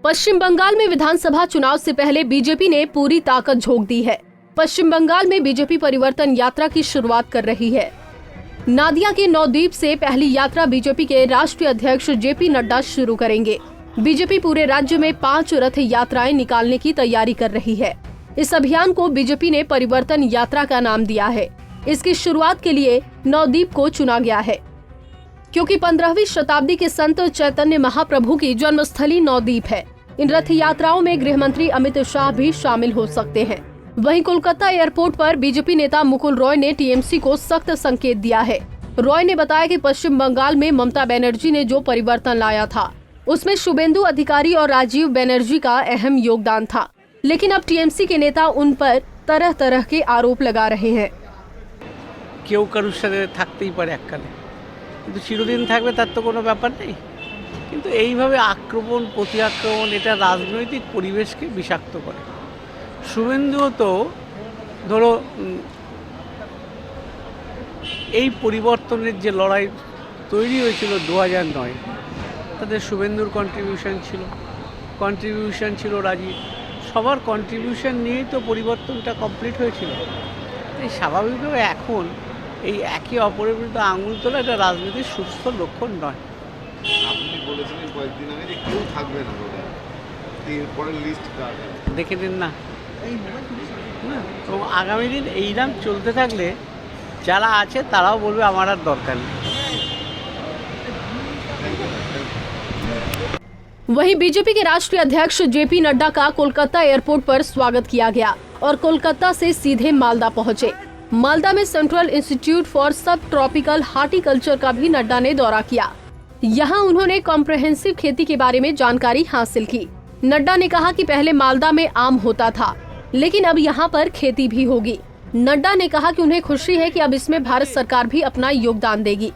पश्चिम बंगाल में विधानसभा चुनाव से पहले बीजेपी ने पूरी ताकत झोंक दी है। पश्चिम बंगाल में बीजेपी परिवर्तन यात्रा की शुरुआत कर रही है। नादिया के नवद्वीप से पहली यात्रा बीजेपी के राष्ट्रीय अध्यक्ष जेपी नड्डा शुरू करेंगे। बीजेपी पूरे राज्य में 5 रथ यात्राएं निकालने की तैयारी कर रही है। इस अभियान को बीजेपी ने परिवर्तन यात्रा का नाम दिया है। इसकी शुरुआत के लिए नवद्वीप को चुना गया है क्योंकि 15वीं शताब्दी के संत चैतन्य महाप्रभु की जन्मस्थली नवद्वीप है। इन रथ यात्राओं में गृह मंत्री अमित शाह भी शामिल हो सकते हैं। वहीं कोलकाता एयरपोर्ट पर बीजेपी नेता मुकुल रॉय ने टीएमसी को सख्त संकेत दिया है। रॉय ने बताया कि पश्चिम बंगाल में ममता बनर्जी ने जो परिवर्तन लाया था उसमें शुभेंदु अधिकारी और राजीव बनर्जी का अहम योगदान था, लेकिन अब टीएमसी के नेता उन पर तरह तरह के आरोप लगा रहे हैं। কেউ কারোর সাথে থাকতেই পারে এককালে, কিন্তু চিরদিন থাকবে তার তো কোনো ব্যাপার নেই। কিন্তু এইভাবে আক্রমণ প্রতি আক্রমণ এটা রাজনৈতিক পরিবেশকে বিষাক্ত করে। শুভেন্দুও তো ধরো এই পরিবর্তনের যে লড়াই তৈরি হয়েছিল 2009, তাতে শুভেন্দুর কন্ট্রিবিউশন ছিল রাজীব, সবার কন্ট্রিবিউশন নিয়েই তো পরিবর্তনটা কমপ্লিট হয়েছিল। এই স্বাভাবিকভাবে এখন এই একে অপরের বিরুদ্ধে আঙুল তোলা এটা রাজনীতির সুস্থ লক্ষণ নয়। আপনি বলেছিলেন কয়েকদিন আগে যে কেউ থাকবে না, এরপরের লিস্ট দেখে দিন না। এবং আগামী দিন এই নাম চলতে থাকলে যারা আছে তারাও বলবে আমার আর দরকার নেই। वहीं बीजेपी के राष्ट्रीय अध्यक्ष जेपी नड्डा का कोलकाता एयरपोर्ट पर स्वागत किया गया और कोलकाता से सीधे मालदा पहुंचे। मालदा में सेंट्रल इंस्टीट्यूट फॉर सब ट्रॉपिकल हार्टिकल्चर का भी नड्डा ने दौरा किया। यहां उन्होंने कॉम्प्रहेंसिव खेती के बारे में जानकारी हासिल की। नड्डा ने कहा कि पहले मालदा में आम होता था, लेकिन अब यहां पर खेती भी होगी। नड्डा ने कहा कि उन्हें खुशी है कि अब इसमें भारत सरकार भी अपना योगदान देगी।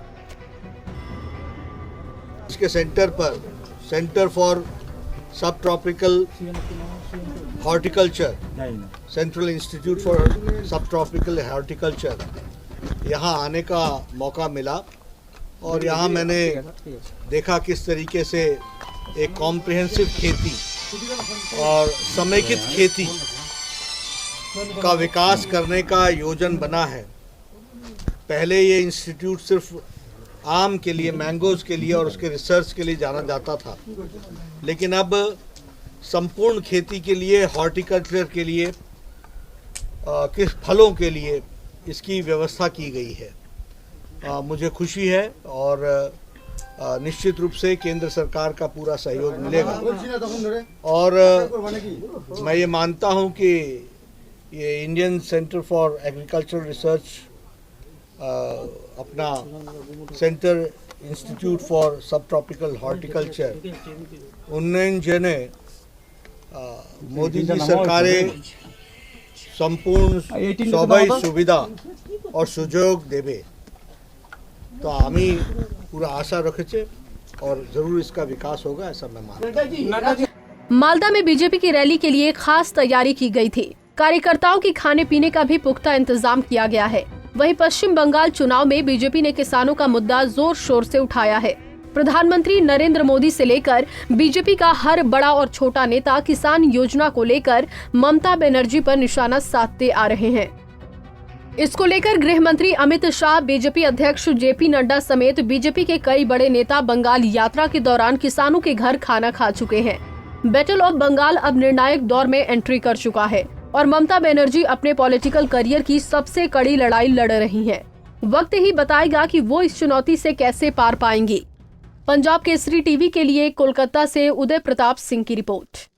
इसके सेंटर पर सेंटर फॉर सब tropical horticulture, central institute for सब ट्रॉपिकल हॉर्टिकल्चर, यहाँ आने का मौका मिला और यहाँ मैंने देखा किस तरीके से एक कॉम्प्रिहेंसिव खेती और समेकित खेती का विकास करने का योजन बना है। पहले ये इंस्टीट्यूट सिर्फ आम के लिए, मैंगोज के लिए और उसके रिसर्च के लिए जाना जाता था, लेकिन अब संपूर्ण खेती के लिए, हॉर्टिकल्चर के लिए, किस फलों के लिए इसकी व्यवस्था की गई है। मुझे खुशी है और निश्चित रूप से केंद्र सरकार का पूरा सहयोग मिलेगा और मैं ये मानता हूँ कि ये Indian centre for agricultural research अपना सेंटर इंस्टीट्यूट फॉर सब ट्रॉपिकल हॉर्टिकल्चर उन्नयन जने मोदी जी सरकारे संपूर्ण सबाई सुविधा और सुयोग देवे, तो आमी पूरा आशा रखेছে और जरूर इसका विकास होगा, ऐसा मैं मानता हूं। मालदा में बीजेपी की रैली के लिए खास तैयारी की गई थी। कार्यकर्ताओं की खाने पीने का भी पुख्ता इंतजाम किया गया है। वहीं पश्चिम बंगाल चुनाव में बीजेपी ने किसानों का मुद्दा जोर शोर से उठाया है। प्रधानमंत्री नरेंद्र मोदी से लेकर बीजेपी का हर बड़ा और छोटा नेता किसान योजना को लेकर ममता बनर्जी पर निशाना साधते आ रहे हैं। इसको लेकर गृह मंत्री अमित शाह, बीजेपी अध्यक्ष जेपी नड्डा समेत बीजेपी के कई बड़े नेता बंगाल यात्रा के दौरान किसानों के घर खाना खा चुके हैं। बैटल ऑफ बंगाल अब निर्णायक दौर में एंट्री कर चुका है और ममता बनर्जी अपने पॉलिटिकल करियर की सबसे कड़ी लड़ाई लड़ रही हैं। वक्त ही बताएगा कि वो इस चुनौती से कैसे पार पाएंगी। पंजाब केसरी टीवी के लिए कोलकाता से उदय प्रताप सिंह की रिपोर्ट।